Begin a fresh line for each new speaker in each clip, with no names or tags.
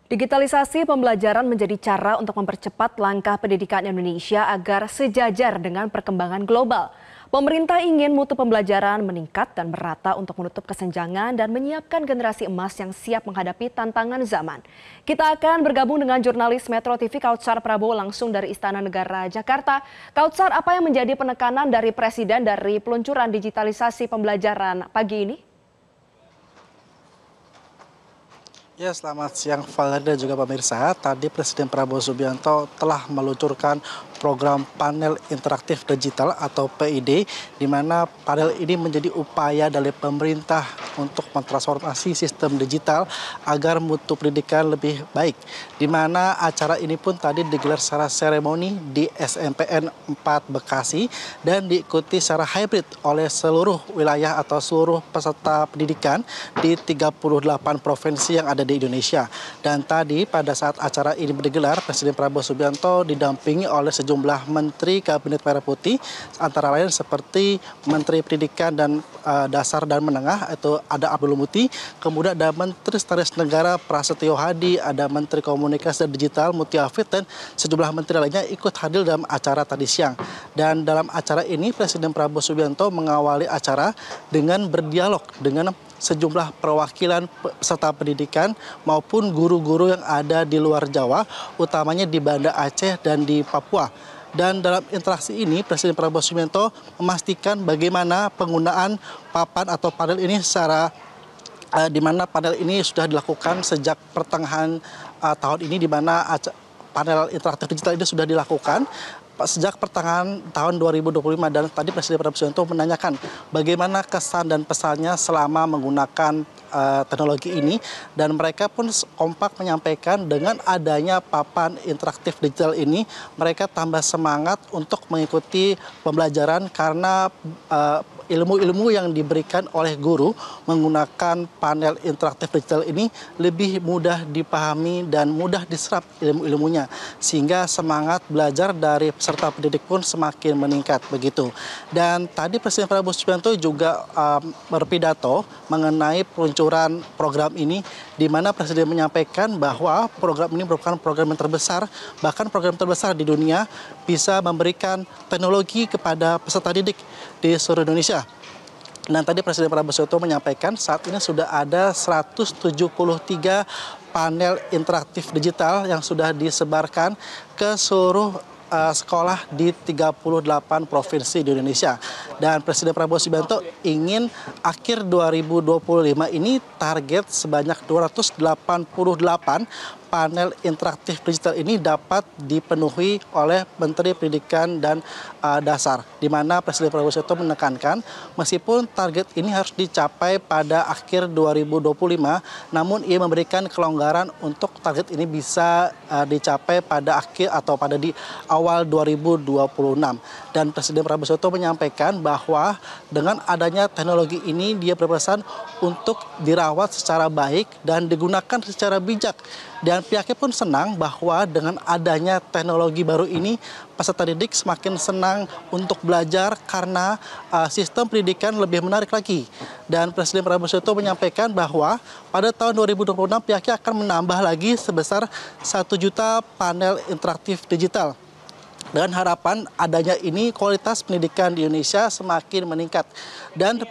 Digitalisasi pembelajaran menjadi cara untuk mempercepat langkah pendidikan Indonesia agar sejajar dengan perkembangan global. Pemerintah ingin mutu pembelajaran meningkat dan merata untuk menutup kesenjangan dan menyiapkan generasi emas yang siap menghadapi tantangan zaman. Kita akan bergabung dengan jurnalis Metro TV Kautsar Prabowo langsung dari Istana Negara Jakarta. Kautsar, apa yang menjadi penekanan dari Presiden dari peluncuran digitalisasi pembelajaran pagi ini?
Ya, selamat siang Valerie dan juga pemirsa. Tadi Presiden Prabowo Subianto telah meluncurkan program panel interaktif digital atau PID, di mana panel ini menjadi upaya dari pemerintah untuk mentransformasi sistem digital agar mutu pendidikan lebih baik. Di mana acara ini pun tadi digelar secara seremoni di SMPN 4 Bekasi dan diikuti secara hybrid oleh seluruh wilayah atau seluruh peserta pendidikan di 38 provinsi yang ada di Indonesia. Dan tadi pada saat acara ini digelar, Presiden Prabowo Subianto didampingi oleh sejumlah Menteri Kabinet Merah Putih, antara lain seperti Menteri Pendidikan dan Dasar dan Menengah, itu ada Abdul Muti, kemudian ada Menteri Sekretaris Negara Prasetyo Hadi, ada Menteri Komunikasi dan Digital Muti Afid, dan sejumlah menteri lainnya ikut hadir dalam acara tadi siang. Dan dalam acara ini Presiden Prabowo Subianto mengawali acara dengan berdialog dengan sejumlah perwakilan peserta pendidikan maupun guru-guru yang ada di luar Jawa, utamanya di Banda Aceh dan di Papua. Dan dalam interaksi ini, Presiden Prabowo Subianto memastikan bagaimana penggunaan papan atau panel ini secara di mana panel ini sudah dilakukan sejak pertengahan tahun ini, di mana panel interaktif digital ini sudah dilakukan sejak pertengahan tahun 2025, dan tadi Presiden Prabowo Subianto menanyakan bagaimana kesan dan pesannya selama menggunakan teknologi ini, dan mereka pun kompak menyampaikan dengan adanya papan interaktif digital ini mereka tambah semangat untuk mengikuti pembelajaran karena ilmu-ilmu yang diberikan oleh guru menggunakan panel interaktif digital ini lebih mudah dipahami dan mudah diserap ilmu-ilmunya, sehingga semangat belajar dari peserta pendidik pun semakin meningkat begitu. Dan tadi Presiden Prabowo Subianto juga berpidato mengenai peluncuran program ini, di mana Presiden menyampaikan bahwa program ini merupakan program yang terbesar, bahkan program terbesar di dunia, bisa memberikan teknologi kepada peserta didik di seluruh Indonesia. Dan tadi Presiden Prabowo Subianto menyampaikan saat ini sudah ada 173 panel interaktif digital yang sudah disebarkan ke seluruh sekolah di 38 provinsi di Indonesia. Dan Presiden Prabowo Subianto ingin akhir 2025 ini target sebanyak 288 panel interaktif digital ini dapat dipenuhi oleh Menteri Pendidikan dan Dasar, di mana Presiden Prabowo Subianto menekankan meskipun target ini harus dicapai pada akhir 2025, namun ia memberikan kelonggaran untuk target ini bisa dicapai pada akhir atau pada di awal 2026. Dan Presiden Prabowo Subianto menyampaikan bahwa dengan adanya teknologi ini dia berpesan untuk dirawat secara baik dan digunakan secara bijak. Dan pihaknya pun senang bahwa dengan adanya teknologi baru ini peserta didik semakin senang untuk belajar karena sistem pendidikan lebih menarik lagi. Dan Presiden Prabowo Subianto menyampaikan bahwa pada tahun 2026 pihaknya akan menambah lagi sebesar 1 juta panel interaktif digital. Dengan harapan adanya ini kualitas pendidikan di Indonesia semakin meningkat. Dan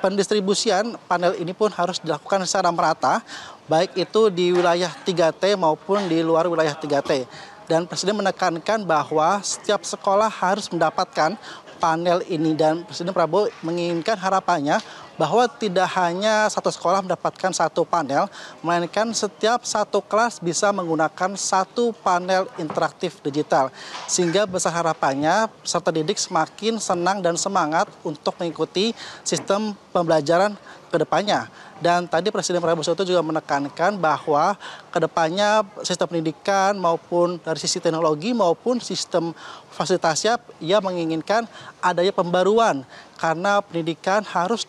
pendistribusian panel ini pun harus dilakukan secara merata, baik itu di wilayah 3T maupun di luar wilayah 3T. Dan Presiden menekankan bahwa setiap sekolah harus mendapatkan panel ini, dan Presiden Prabowo menginginkan harapannya bahwa tidak hanya satu sekolah mendapatkan satu panel, melainkan setiap satu kelas bisa menggunakan satu panel interaktif digital. Sehingga besar harapannya peserta didik semakin senang dan semangat untuk mengikuti sistem pembelajaran ke depannya. Dan tadi Presiden Prabowo Subianto juga menekankan bahwa ke depannya sistem pendidikan maupun dari sisi teknologi maupun sistem fasilitasnya, ia menginginkan adanya pembaruan karena pendidikan harus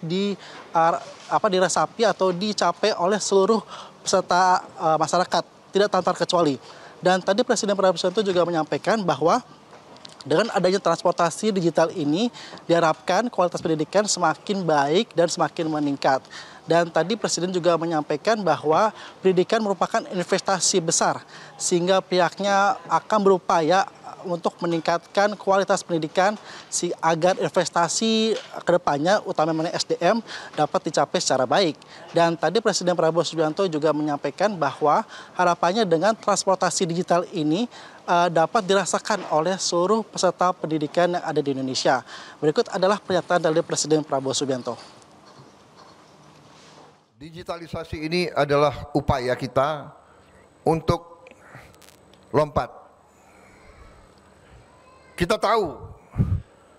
diresapi atau dicapai oleh seluruh peserta masyarakat, tidak tanpa terkecuali. Dan tadi Presiden Prabowo Subianto juga menyampaikan bahwa dengan adanya transportasi digital ini diharapkan kualitas pendidikan semakin baik dan semakin meningkat. Dan tadi Presiden juga menyampaikan bahwa pendidikan merupakan investasi besar, sehingga pihaknya akan berupaya untuk meningkatkan kualitas pendidikan agar investasi kedepannya, utamanya SDM, dapat dicapai secara baik. Dan tadi Presiden Prabowo Subianto juga menyampaikan bahwa harapannya dengan transportasi digital ini dapat dirasakan oleh seluruh peserta pendidikan yang ada di Indonesia. Berikut adalah pernyataan dari Presiden Prabowo Subianto.
Digitalisasi ini adalah upaya kita untuk lompat. Kita tahu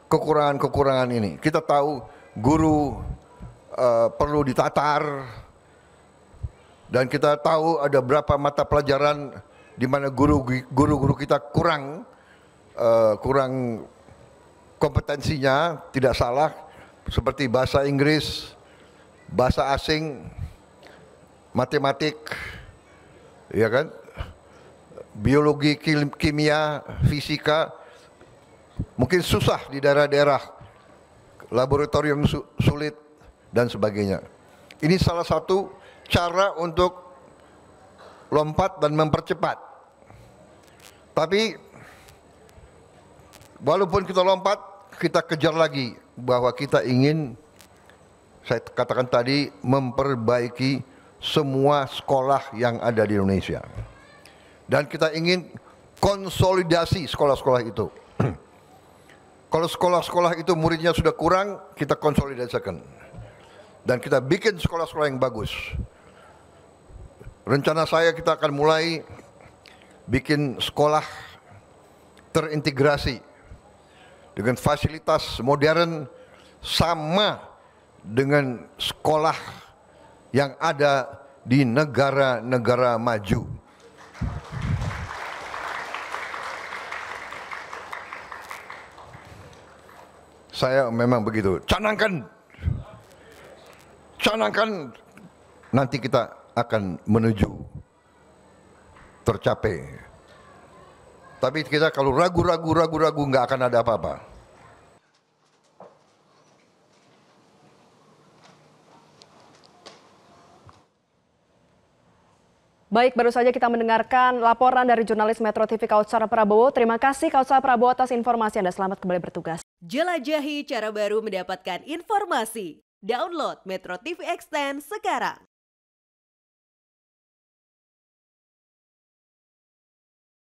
kekurangan-kekurangan ini. Kita tahu guru perlu ditatar, dan kita tahu ada berapa mata pelajaran di mana guru-guru kita kurang kompetensinya, tidak salah, seperti bahasa Inggris, bahasa asing, matematik, ya kan, biologi, kimia, fisika. Mungkin susah di daerah-daerah, laboratorium sulit dan sebagainya. Ini salah satu cara untuk lompat dan mempercepat. Tapi walaupun kita lompat, kita kejar lagi bahwa kita ingin, saya katakan tadi, memperbaiki semua sekolah yang ada di Indonesia. Dan kita ingin konsolidasi sekolah-sekolah itu. Kalau sekolah-sekolah itu muridnya sudah kurang, kita konsolidasikan. Dan kita bikin sekolah-sekolah yang bagus. Rencana saya, kita akan mulai bikin sekolah terintegrasi dengan fasilitas modern sama dengan sekolah yang ada di negara-negara maju. Saya memang begitu. Canangkan, nanti kita akan menuju tercapai. Tapi kita kalau ragu-ragu nggak akan ada apa-apa.
Baik, baru saja kita mendengarkan laporan dari jurnalis Metro TV Kautsar Prabowo. Terima kasih Kautsar Prabowo atas informasi Anda. Selamat kembali bertugas.
Jelajahi cara baru mendapatkan informasi. Download Metro TV Extend sekarang.